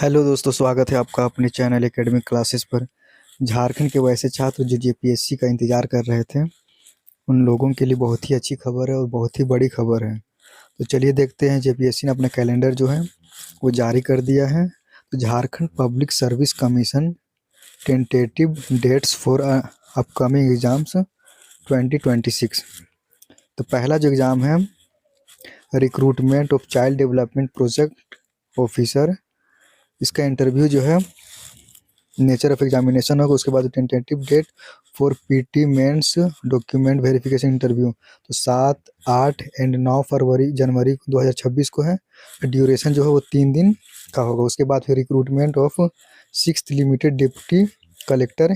Hello दोस्तों, स्वागत है आपका अपने चैनल एकेडमिक क्लासेस पर। झारखंड के वैसे छात्र जो जेपीएससी का इंतज़ार कर रहे थे, उन लोगों के लिए बहुत ही अच्छी खबर है और बहुत ही बड़ी खबर है। तो चलिए देखते हैं, जेपीएससी ने अपना कैलेंडर जो है वो जारी कर दिया है। तो Jharkhand public service commission tentative dates for upcoming exams 2026। तो पहला जो एग्ज़ाम है, recruitment of child development project officer, इसका इंटरव्यू जो है नेचर ऑफ एग्जामिनेशन होगा। उसके बाद tentative date for PT mains document verification interview तो 7, 8 एंड 9 फरवरी जनवरी 2026 को है। ड्यूरेशन जो है वो 3 दिन का होगा। उसके बाद फिर recruitment of 6th limited deputy collector,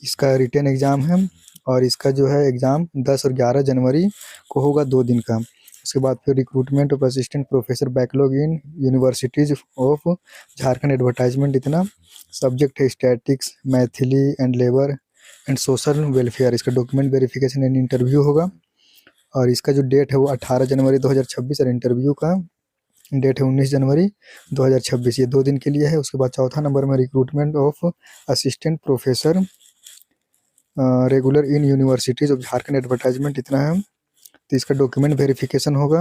इसका रिटन एग्ज़ाम है और इसका जो है एग्ज़ाम 10 और 11 जनवरी को होगा, 2 दिन का। उसके बाद फिर recruitment of assistant professor backlog in universities of Jharkhand advertisement, इतना सब्जेक्ट है statics, Maithili and labour and social welfare. इसका डॉक्यूमेंट वेरिफिकेशन एंड इंटरव्यू होगा और इसका जो डेट है वो 18 जनवरी 2026 और इंटरव्यू का डेट है 19 जनवरी 2026। ये 2 दिन के लिए है। उसके बाद चौथा नंबर में recruitment of assistant professor regular in universities of Jharkhand advertisement, इतना है। तो इसका डॉक्यूमेंट वेरिफिकेशन होगा।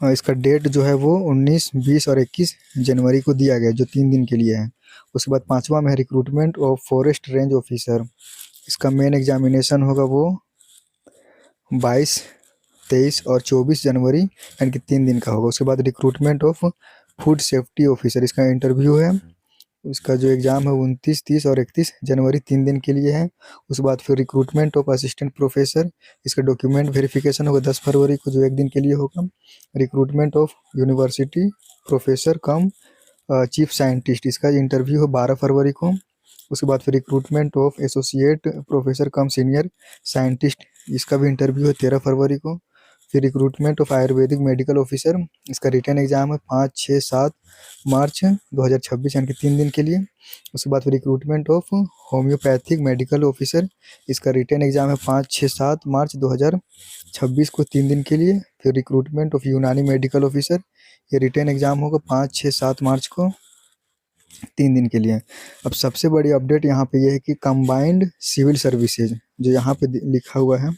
इसका डेट जो है वो 19, 20 और 21 जनवरी को दिया गया, जो 3 दिन के लिए है। उसके बाद पाँचवा में है recruitment of forest range officer. इसका मेन एग्जामिनेशन होगा वो 22, 23 और 24 जनवरी, यानी कि 3 दिन का होगा। उसके बाद recruitment of food safety officer, इसका इंटरव्यू है। उसका जो एग्ज़ाम है 29, 30 और 31 जनवरी, 3 दिन के लिए है। उसके बाद फिर रिक्रूटमेंट ऑफ असिस्टेंट प्रोफेसर, इसका डॉक्यूमेंट वेरिफिकेशन होगा 10 फरवरी को, जो 1 दिन के लिए होगा। Recruitment of university professor come chief scientist, इसका इंटरव्यू है 12 फरवरी को। उसके बाद फिर recruitment of associate professor come senior scientist, इसका भी इंटरव्यू है 13 फरवरी को। फिर recruitment of Ayurvedic medical officer, इसका रिटन एग्ज़ाम है 5, 6, 7 मार्च 2026, यानी कि 3 दिन के लिए। उसके बाद फिर recruitment of homeopathic medical officer, इसका रिटन एग्ज़ाम है 5, 6, 7 मार्च 2026 को, 3 दिन के लिए। फिर रिक्रूटमेंट ऑफ यूनानी मेडिकल ऑफिसर, ये रिटन एग्ज़ाम होगा 5, 6, 7 मार्च को, 3 दिन के लिए। अब सबसे बड़ी अपडेट यहाँ पे ये है कि कंबाइंड सिविल सर्विसेज, जो यहाँ पे लिखा हुआ है,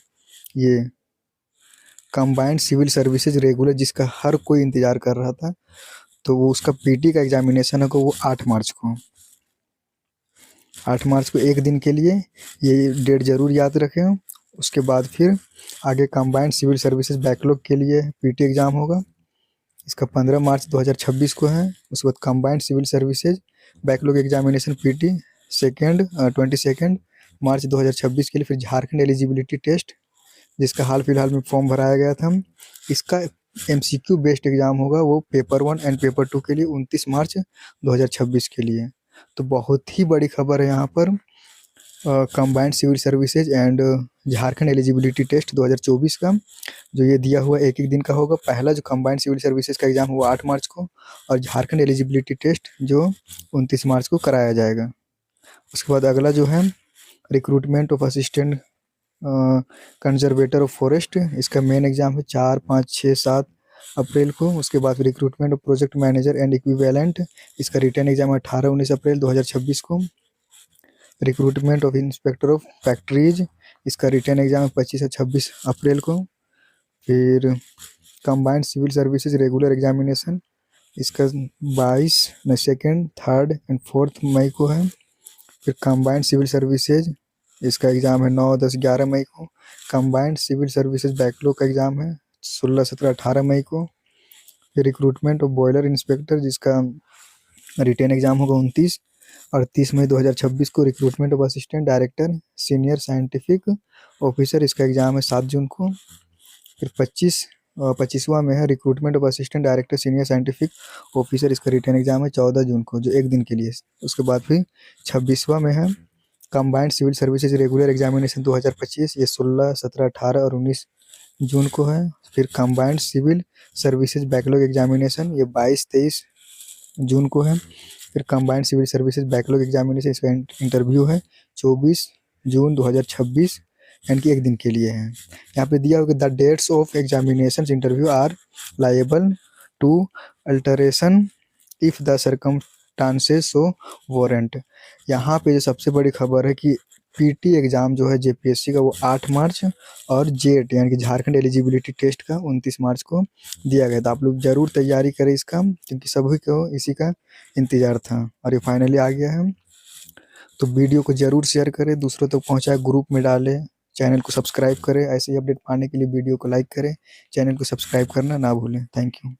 ये कंबाइंड सिविल सर्विसेज रेगुलर, जिसका हर कोई इंतज़ार कर रहा था, तो वो उसका पीटी का एग्जामिनेशन होगा वो 8 मार्च को। 8 मार्च को 1 दिन के लिए, ये डेट ज़रूर याद रखें। उसके बाद फिर आगे कंबाइंड सिविल सर्विसेज बैकलॉग के लिए पीटी एग्ज़ाम होगा, इसका 15 मार्च 2026 को है। उसके बाद combined civil services backlog examination PT 22 March 2026 के लिए। फिर झारखंड एलिजिबिलिटी टेस्ट, जिसका हाल फिलहाल में फॉर्म भराया गया था, इसका एमसीक्यू बेस्ड एग्ज़ाम होगा वो पेपर 1 एंड पेपर 2 के लिए 29 मार्च 2026 के लिए। तो बहुत ही बड़ी खबर है यहाँ पर। Combined civil services and Jharkhand eligibility test 2024 का, जो ये दिया हुआ 1 दिन का होगा। पहला जो कंबाइंड सिविल सर्विसेज का एग्ज़ाम हुआ 8 मार्च को, और झारखंड एलिजिबिलिटी टेस्ट जो 29 मार्च को कराया जाएगा। उसके बाद अगला जो है recruitment of assistant conservator of forest, इसका मेन एग्ज़ाम है 4, 5, 6, 7 अप्रैल को। उसके बाद recruitment of project manager and equivalent, इसका रिटन एग्ज़ाम 18, 19 अप्रैल 2026 को। Recruitment of inspector of factories, इसका रिटन एग्ज़ाम 25 और 26 अप्रैल को। फिर combined civil services regular examination, इसका 22, 2nd, 3rd एंड 4th मई को है। फिर कंबाइंड सिविल सर्विसेज, इसका एग्ज़ाम है 9, 10, 11 मई को। कंबाइंड सिविल सर्विसेज बैकलॉग का एग्ज़ाम है 16, 17, 18 मई को। फिर रिक्रूटमेंट ऑफ बॉयलर इंस्पेक्टर, जिसका रिटन एग्ज़ाम होगा 29 और 30 मई 2026 को। Recruitment of assistant director senior scientific officer, इसका एग्ज़ाम है 7 जून को। फिर 25वां में है recruitment of assistant director senior scientific officer, इसका रिटन एग्ज़ाम है 14 जून को, जो 1 दिन के लिए। उसके बाद फिर 26वां में है combined civil services regular examination 2025, ये 16, 17, 18 और 19 जून को है। फिर combined civil services backlog examination, ये 22, 23 जून को है। फिर combined civil services backlog examination, इसका इंटरव्यू है 24 जून 2026, यानी कि 1 दिन के लिए है। यहाँ पे दिया होगा the dates of examination interview are liable to alteration if the circumstances so warrant. यहाँ पे जो सबसे बड़ी खबर है कि पीटी एग्ज़ाम जो है जेपीएससी का वो 8 मार्च और जेट यानी कि झारखंड एलिजिबिलिटी टेस्ट का 29 मार्च को दिया गया था। आप लोग ज़रूर तैयारी करें इसका, क्योंकि सभी को इसी का इंतज़ार था और ये फाइनली आ गया है। तो वीडियो को ज़रूर शेयर करें, दूसरों तक पहुँचाएं, ग्रुप में डालें, चैनल को सब्सक्राइब करें। ऐसे ही अपडेट पाने के लिए वीडियो को लाइक करें, चैनल को सब्सक्राइब करना ना भूलें। Thank you.